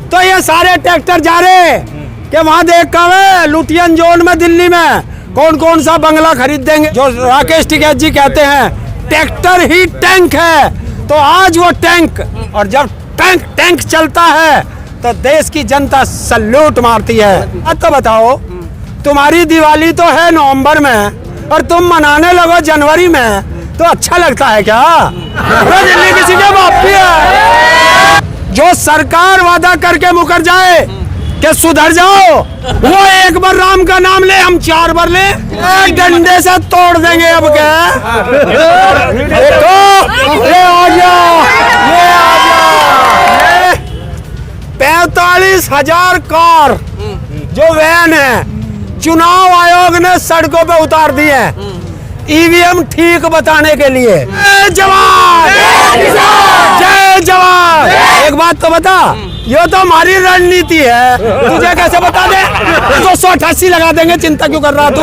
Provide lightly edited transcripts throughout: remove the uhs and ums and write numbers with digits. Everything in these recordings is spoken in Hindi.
तो ये सारे ट्रैक्टर जा रहे कि वहां देख कर लुटियन जोन में दिल्ली में कौन कौन सा बंगला खरीद देंगे। जो राकेश टिकैत जी कहते हैं ट्रैक्टर ही टैंक है, तो आज वो टैंक, और जब टैंक चलता है तो देश की जनता सल्यूट मारती है। अब तो बताओ, तुम्हारी दिवाली तो है नवंबर में और तुम मनाने लगो जनवरी में, तो अच्छा लगता है क्या? तो दिल्ली किसी के बाप की है। जो सरकार वादा करके मुकर जाए कि सुधर जाओ, वो एक बार राम का नाम ले, हम 4 बार ले, डंडे से तोड़ देंगे। अब क्या देखो, ये आ जाओ, ये आ जाओ। 45,000 कार जो वैन है चुनाव आयोग ने सड़कों पे उतार दी है ईवीएम ठीक बताने के लिए। जय जवान, जय जवान। एक बात तो बता, ये तो हमारी रणनीति है, तुझे कैसे बता दे? 288 लगा देंगे, चिंता क्यों कर रहा तू?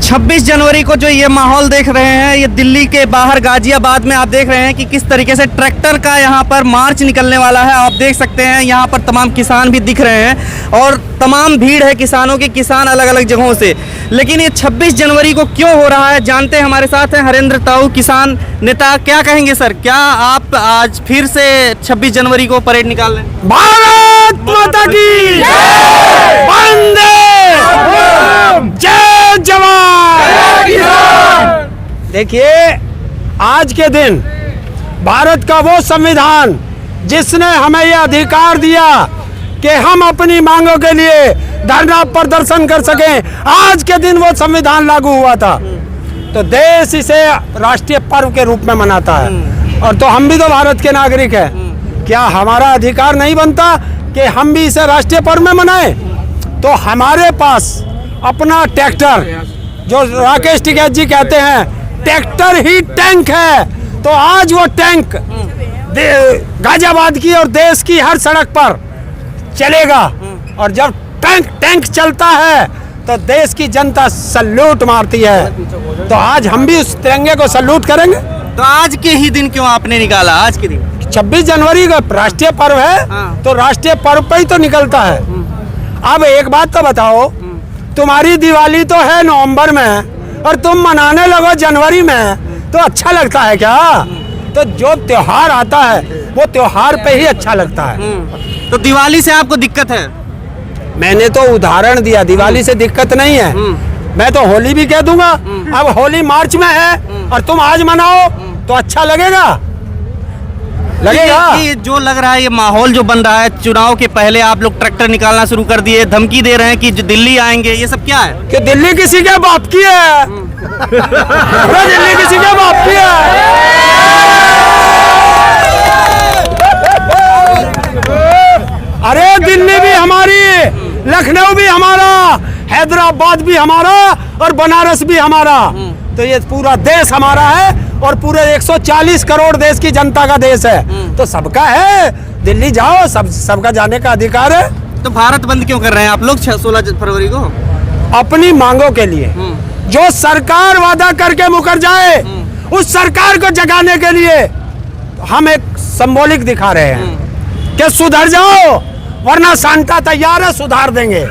26 जनवरी को जो ये माहौल देख रहे हैं, ये दिल्ली के बाहर गाजियाबाद में आप देख रहे हैं कि किस तरीके से ट्रैक्टर का यहाँ पर मार्च निकलने वाला है। आप देख सकते हैं यहाँ पर तमाम किसान भी दिख रहे हैं और तमाम भीड़ है किसानों की, किसान अलग अलग जगहों से। लेकिन ये 26 जनवरी को क्यों हो रहा है, जानते हैं। हमारे साथ हैं हरेंद्र ताऊ, किसान नेता। क्या कहेंगे सर, क्या आप आज फिर से 26 जनवरी को परेड निकाल रहे हैं? भारत माता की वंदे, जय जवान। देखिए, आज के दिन भारत का वो संविधान जिसने हमें यह अधिकार दिया कि हम अपनी मांगों के लिए धरना प्रदर्शन कर सकें, आज के दिन वो संविधान लागू हुआ था। तो देश इसे राष्ट्रीय पर्व के रूप में मनाता है, और तो हम भी तो भारत के नागरिक हैं। क्या हमारा अधिकार नहीं बनता कि हम भी इसे राष्ट्रीय पर्व में मनाएं? तो हमारे पास अपना ट्रैक्टर, जो राकेश टिकैत जी कहते हैं ट्रैक्टर ही टैंक है, तो आज वो टैंक गाजियाबाद की और देश की हर सड़क पर चलेगा। और जब टैंक चलता है तो देश की जनता सल्यूट मारती है। तो आज हम भी उस तिरंगे को सल्यूट करेंगे। तो आज के ही दिन क्यों आपने निकाला? आज के दिन 26 जनवरी का राष्ट्रीय पर्व है, तो राष्ट्रीय पर्व पे ही तो निकलता है। अब एक बात तो बताओ, तुम्हारी दिवाली तो है नवंबर में और तुम मनाने लगो जनवरी में, तो अच्छा लगता है क्या? तो जो त्योहार आता है वो त्योहार पे ही अच्छा लगता है। तो दिवाली से आपको दिक्कत है? मैंने तो उदाहरण दिया, दिवाली से दिक्कत नहीं है। मैं तो होली भी कह दूंगा। अब होली मार्च में है और तुम आज मनाओ तो अच्छा लगेगा? ये जो लग रहा है, ये माहौल जो बन रहा है, चुनाव के पहले आप लोग ट्रैक्टर निकालना शुरू कर दिए, धमकी दे रहे हैं कि जो दिल्ली आएंगे, ये सब क्या है? कि दिल्ली किसी के बाप की है? तो दिल्ली किसी के बाप की है? अरे दिल्ली भी हमारी, लखनऊ भी हमारा, हैदराबाद भी हमारा और बनारस भी हमारा। तो ये पूरा देश हमारा है और पूरे 140 करोड़ देश की जनता का देश है, तो सबका है। दिल्ली जाओ, सबका जाने का अधिकार है। तो भारत बंद क्यों कर रहे हैं आप लोग 16 फरवरी को? अपनी मांगों के लिए। जो सरकार वादा करके मुकर जाए, उस सरकार को जगाने के लिए हम एक सिंबॉलिक दिखा रहे हैं कि सुधर जाओ, वरना सांता तैयार है, सुधार देंगे।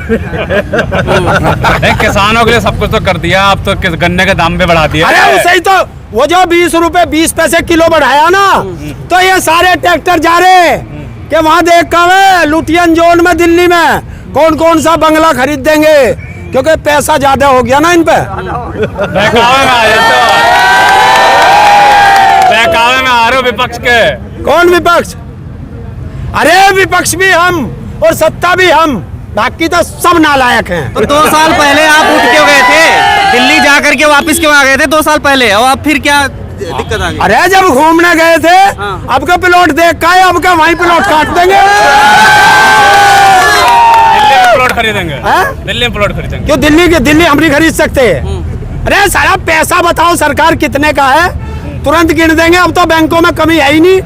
किसानों के लिए सब कुछ तो कर दिया, अब तो गन्ने के दाम भी बढ़ा दिया। अरे उसे ही तो, वो जो 20 रुपए 20 पैसे किलो बढ़ाया ना, तो ये सारे ट्रैक्टर जा रहे कि वहां देख कर लुटियन जोन में दिल्ली में कौन कौन सा बंगला खरीद देंगे, क्योंकि पैसा ज्यादा हो गया ना इन पे। बहकावे में आ रहे हो विपक्ष के। कौन विपक्ष? अरे विपक्ष भी हम और सत्ता भी हम, बाकी तो सब नालायक हैं। तो 2 साल पहले आप उठ क्यों गए थे? दिल्ली जाकर के वापस क्यों आ गए थे 2 साल पहले? और अब फिर क्या दिक्कत आ गई? अरे जब घूमने गए थे, अब का प्लॉट देख का है, अब का वहीं प्लॉट काट देंगे। दिल्ली में प्लॉट खरीदेंगे? दिल्ली में प्लॉट खरीदेंगे? क्यों दिल्ली हम नहीं खरीद सकते? अरे सारा पैसा बताओ सरकार कितने का है, तुरंत गिन देंगे। अब तो बैंकों में कमी है ही नहीं।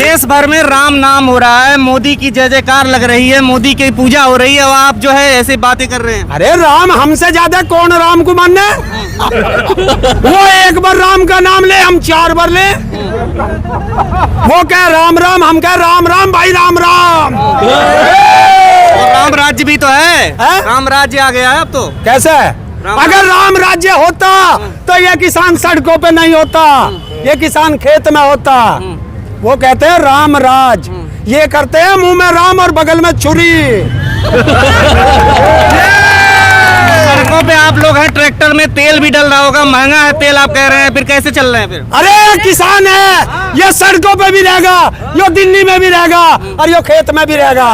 देश भर में राम नाम हो रहा है, मोदी की जय जयकार लग रही है, मोदी की पूजा हो रही है और आप जो है ऐसे बातें कर रहे हैं। अरे राम हमसे ज्यादा कौन राम को मानने? वो एक बार राम का नाम ले, हम 4 बार ले। वो कह राम राम, हम कह राम राम भाई राम राम। और राम राज्य भी तो है, है? राम राज्य आ गया है अब तो। कैसे? अगर राम राज्य होता तो ये किसान सड़कों पे नहीं होता, ये किसान खेत में होता। वो कहते हैं राम राज, ये करते हैं मुंह में राम और बगल में छुरी। सड़कों पे आप लोग हैं, ट्रैक्टर में तेल भी डल रहा होगा, महंगा है तेल आप कह रहे हैं, फिर कैसे चल रहे हैं फिर? अरे किसान है, ये सड़कों पे भी रहेगा, यो दिल्ली में भी रहेगा और यो खेत में भी रहेगा।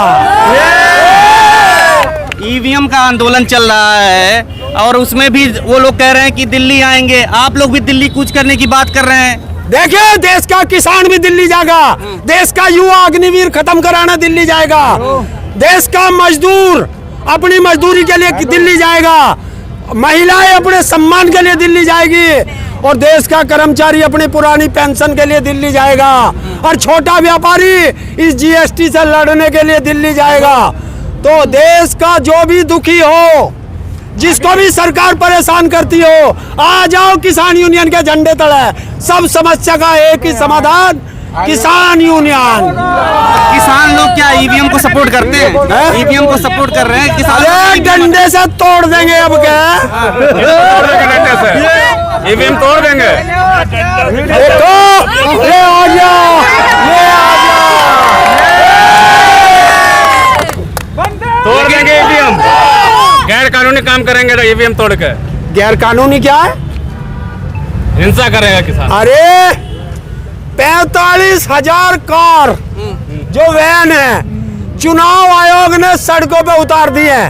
ईवीएम का आंदोलन चल रहा है और उसमें भी वो लोग कह रहे हैं कि दिल्ली आएंगे, आप लोग भी दिल्ली कूच करने की बात कर रहे हैं। देखिए देश का किसान भी दिल्ली जाएगा, देश का युवा अग्निवीर खत्म कराना दिल्ली जाएगा, देश का मजदूर अपनी मजदूरी के लिए दिल्ली जाएगा, महिलाएं अपने सम्मान के लिए दिल्ली जाएगी और देश का कर्मचारी अपनी पुरानी पेंशन के लिए दिल्ली जाएगा और छोटा व्यापारी इस जीएसटी से लड़ने के लिए दिल्ली जाएगा। तो देश का जो भी दुखी हो, जिसको भी सरकार परेशान करती हो, आ जाओ किसान यूनियन के झंडे तले। सब समस्या का एक ही समाधान, किसान यूनियन। किसान लोग क्या ईवीएम को सपोर्ट करते हैं? ईवीएम को सपोर्ट कर रहे हैं किसान। अरे डंडे से तोड़ देंगे अब क्या? ईवीएम तोड़ देंगे। देखो ये आ गया, ये आ गया। तोड़ देंगे ईवीएम, गैर कानूनी काम करेंगे तो ईवीएम तोड़ के। गैर कानूनी क्या है? हिंसा करेगा किसान। अरे 45,000 कार जो वैन है चुनाव आयोग ने सड़कों पे उतार दी है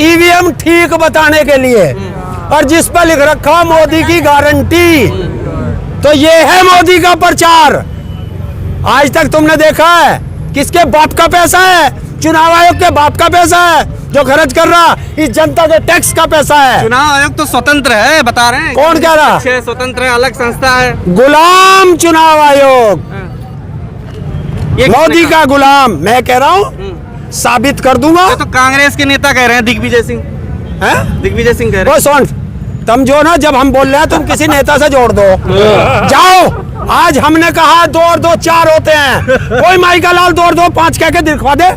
ईवीएम ठीक बताने के लिए, और जिस पर लिख रखा मोदी की गारंटी। तो ये है मोदी का प्रचार। आज तक तुमने देखा है किसके बाप का पैसा है? चुनाव आयोग के बाप का पैसा है जो खर्च कर रहा, इस जनता के टैक्स का पैसा है। चुनाव आयोग तो स्वतंत्र है, बता रहे हैं। कौन कह रहा? स्वतंत्र है, अलग संस्था है। गुलाम चुनाव आयोग, मोदी का गुलाम। मैं कह रहा हूँ साबित कर दूंगा। ये तो कांग्रेस के नेता कह रहे हैं, दिग्विजय सिंह। दिग्विजय सिंह कह रहे हैं। वो सुन, तुम जो ना जब हम बोल रहे हैं तुम किसी नेता से जोड़ दो। जाओ, आज हमने कहा 2 और 2 4 होते हैं, कोई माई का लाल 2 और 2 5 कह के दिखवा दे।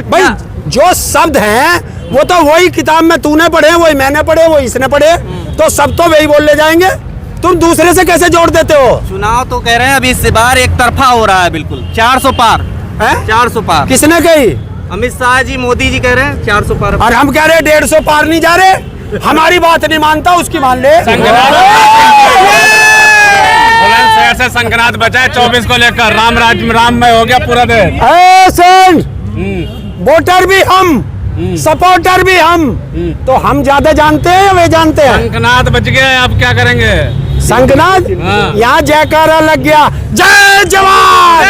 भाई जो शब्द हैं वो तो वही किताब में तूने पढ़े, वही मैंने पढ़े, वो इसने पढ़े, तो सब तो वही बोल ले जाएंगे। तुम दूसरे से कैसे जोड़ देते हो? चुनाव तो कह रहे हैं अभी इस बार एक तरफा हो रहा है, बिल्कुल 400 पार है। 400 पार किसने कही? अमित शाह जी, मोदी जी कह रहे हैं 400 पार। और हम कह रहे 150 पार नहीं जा रहे। हमारी बात नहीं मानता उसकी मान ले। बुलंदशहर से संक्रांत बचाए 24 को लेकर राम में हो गया पूरा देश। सुन, वोटर भी हम, सपोर्टर भी हम, तो हम ज्यादा जानते हैं या वे जानते हैं? संक्रांत बच गया, अब क्या करेंगे? संक्रांत हाँ। यहाँ जयकारा लग गया, जय जवान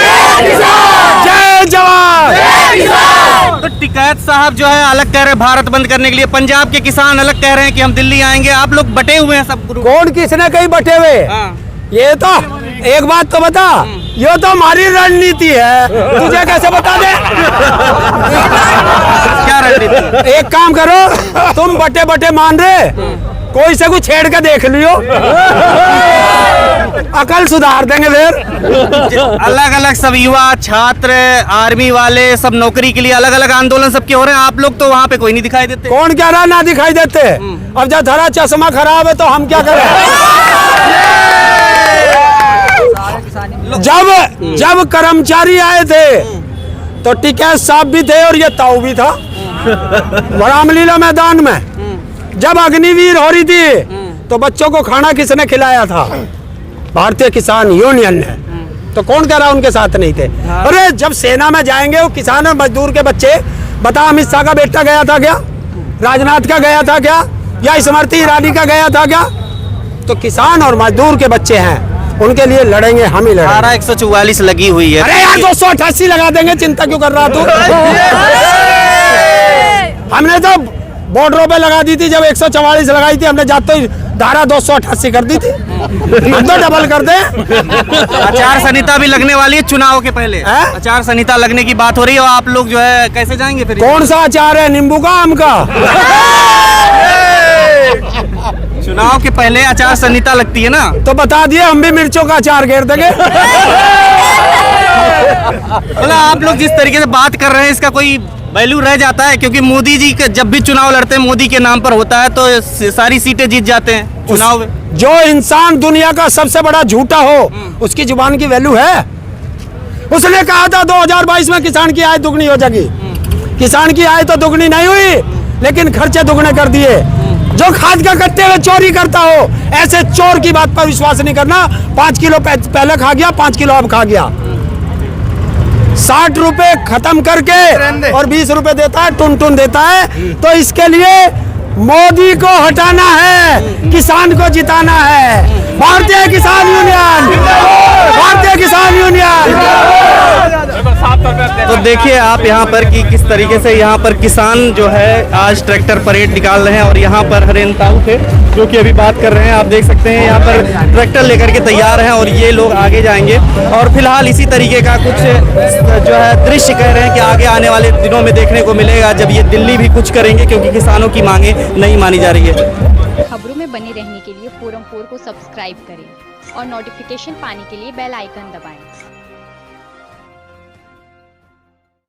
जय जवान। तो टिकैत साहब जो है अलग कह रहे हैं भारत बंद करने के लिए, पंजाब के किसान अलग कह रहे हैं कि हम दिल्ली आएंगे। आप लोग बटे हुए हैं सब ग्रुप। कौन किसने कहीं बटे हुए? ये तो एक बात तो बता, ये तो हमारी रणनीति है, तुझे कैसे बता दे? क्या रणनीति? एक काम करो, तुम बटे बटे मान रहे, कोई से कुछ छेड़ के देख लियो, अकल सुधार देंगे फिर। अलग अलग सब युवा, छात्र, आर्मी वाले सब नौकरी के लिए अलग अलग आंदोलन सबके हो रहे हैं। आप लोग तो वहाँ पे कोई नहीं दिखाई देते। कौन कह रहा ना दिखाई देते? अब जब धरा चश्मा खराब है तो हम क्या करें? जब कर्मचारी आए थे तो टिकैत साहब भी थे और ये ताऊ भी था रामलीला मैदान में। जब अग्निवीर हो रही थी तो बच्चों को खाना किसने खिलाया था? भारतीय किसान यूनियन ने। तो कौन कह रहा उनके साथ नहीं थे? अरे जब सेना में जाएंगे वो किसान और मजदूर के बच्चे, बता अमित शाह का बेटा गया था क्या? राजनाथ का गया था क्या? या स्मृति ईरानी का गया था क्या? तो किसान और मजदूर के बच्चे हैं, उनके लिए लड़ेंगे, हम ही लड़ेंगे। 144 लगी हुई है। अरे यार 288 लगा देंगे, चिंता क्यों कर रहा तू? हमने तो बॉर्डरों पे लगा दी थी, जब 144 लगाई थी हमने, धारा 288 कर दी थी, हम तो डबल कर दे। आचार संहिता भी लगने वाली है चुनाव के पहले, हैं? आचार संहिता लगने की बात हो रही है और आप लोग जो है कैसे जाएंगे फिर? कौन सा अचार है, नींबू का आम का? चुनाव के पहले आचार संहिता लगती है ना, तो बता दिए हम भी मिर्चों का अचार घेर देंगे। मतलब आप लोग जिस तरीके से बात कर रहे हैं इसका कोई वैल्यू रह जाता है? क्योंकि मोदी जी का जब भी चुनाव लड़ते हैं मोदी के नाम पर होता है तो सारी सीटें जीत जाते हैं चुनाव में। जो इंसान दुनिया का सबसे बड़ा झूठा हो उसकी जुबान की वैल्यू है। उसने कहा था 2022 में किसान की आय दुगनी हो जाएगी, किसान की आय तो दुगनी नहीं हुई लेकिन खर्चे दुगने कर दिए। जो खाद का कट्टे में चोरी करता हो ऐसे चोर की बात पर विश्वास नहीं करना। 5 किलो पहले खा गया, 5 किलो अब खा गया। 60 रुपए खत्म करके और 20 रुपए देता है, टुन टुन देता है। तो इसके लिए मोदी को हटाना है, किसान को जिताना है। भारतीय किसान यूनियन, भारतीय किसान यूनियन। तो देखिए आप यहाँ पर कि किस तरीके से यहाँ पर किसान जो है आज ट्रैक्टर परेड निकाल रहे हैं और यहाँ पर हरेन ताऊ थे जो कि अभी बात कर रहे हैं। आप देख सकते हैं यहाँ पर ट्रैक्टर लेकर के तैयार हैं और ये लोग आगे जाएंगे। और फिलहाल इसी तरीके का कुछ जो है दृश्य कह रहे हैं कि आगे आने वाले दिनों में देखने को मिलेगा जब ये दिल्ली भी कुछ करेंगे, क्योंकि किसानों की मांगे नहीं मानी जा रही है। खबरों में बने रहने के लिए फोरम 4 को सब्सक्राइब करें और नोटिफिकेशन पाने के लिए बेल आइकन दबाएं।